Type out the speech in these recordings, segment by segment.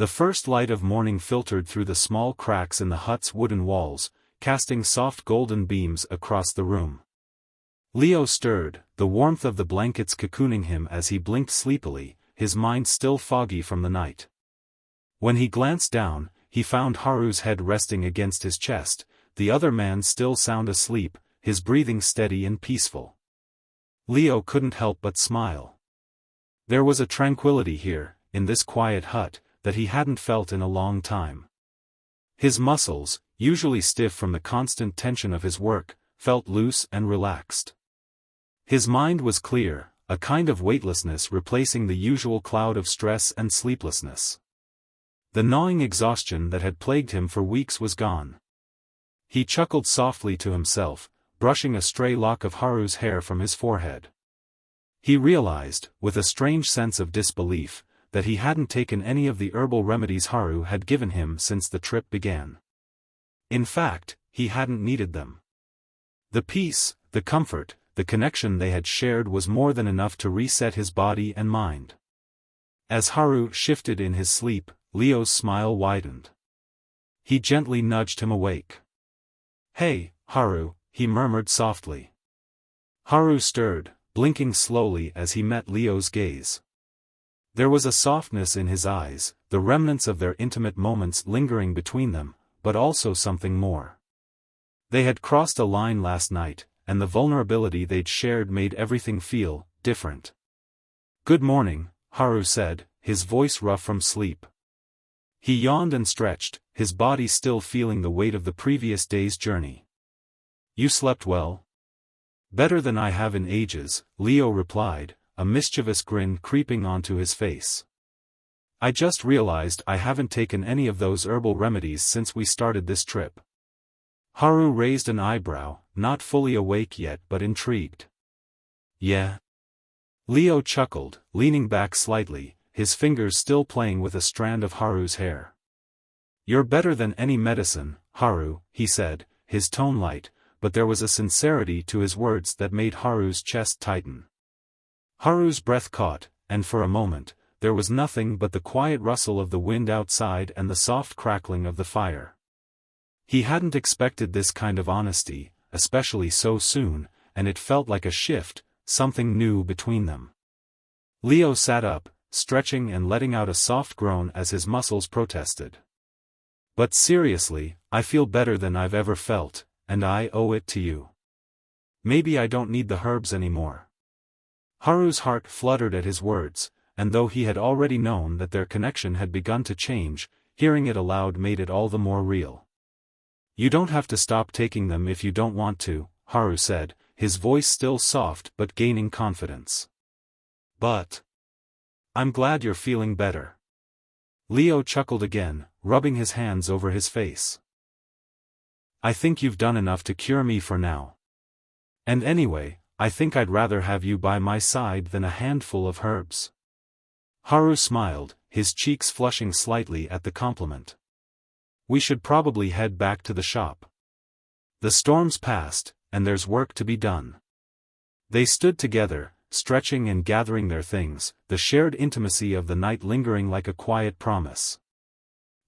The first light of morning filtered through the small cracks in the hut's wooden walls, casting soft golden beams across the room. Leo stirred, the warmth of the blankets cocooning him as he blinked sleepily, his mind still foggy from the night. When he glanced down, he found Haru's head resting against his chest, the other man still sound asleep, his breathing steady and peaceful. Leo couldn't help but smile. There was a tranquility here, in this quiet hut, that he hadn't felt in a long time. His muscles, usually stiff from the constant tension of his work, felt loose and relaxed. His mind was clear, a kind of weightlessness replacing the usual cloud of stress and sleeplessness. The gnawing exhaustion that had plagued him for weeks was gone. He chuckled softly to himself, brushing a stray lock of Haru's hair from his forehead. He realized, with a strange sense of disbelief, that he hadn't taken any of the herbal remedies Haru had given him since the trip began. In fact, he hadn't needed them. The peace, the comfort, the connection they had shared was more than enough to reset his body and mind. As Haru shifted in his sleep, Leo's smile widened. He gently nudged him awake. "Hey, Haru," he murmured softly. Haru stirred, blinking slowly as he met Leo's gaze. There was a softness in his eyes, the remnants of their intimate moments lingering between them, but also something more. They had crossed a line last night, and the vulnerability they'd shared made everything feel different. "Good morning," Haru said, his voice rough from sleep. He yawned and stretched, his body still feeling the weight of the previous day's journey. "You slept well?" "Better than I have in ages," Leo replied, a mischievous grin creeping onto his face. "I just realized I haven't taken any of those herbal remedies since we started this trip." Haru raised an eyebrow, not fully awake yet but intrigued. "Yeah?" Leo chuckled, leaning back slightly, his fingers still playing with a strand of Haru's hair. "You're better than any medicine, Haru," he said, his tone light, but there was a sincerity to his words that made Haru's chest tighten. Haru's breath caught, and for a moment, there was nothing but the quiet rustle of the wind outside and the soft crackling of the fire. He hadn't expected this kind of honesty, especially so soon, and it felt like a shift, something new between them. Leo sat up, stretching and letting out a soft groan as his muscles protested. "But seriously, I feel better than I've ever felt, and I owe it to you. Maybe I don't need the herbs anymore." Haru's heart fluttered at his words, and though he had already known that their connection had begun to change, hearing it aloud made it all the more real. "You don't have to stop taking them if you don't want to," Haru said, his voice still soft but gaining confidence. "But I'm glad you're feeling better." Leo chuckled again, rubbing his hands over his face. "I think you've done enough to cure me for now. And anyway, I think I'd rather have you by my side than a handful of herbs." Haru smiled, his cheeks flushing slightly at the compliment. "We should probably head back to the shop. The storm's passed, and there's work to be done." They stood together, stretching and gathering their things, the shared intimacy of the night lingering like a quiet promise.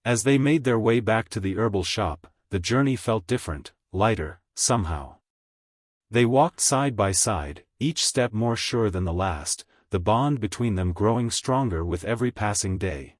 As they made their way back to the herbal shop, the journey felt different, lighter, somehow. They walked side by side, each step more sure than the last, the bond between them growing stronger with every passing day.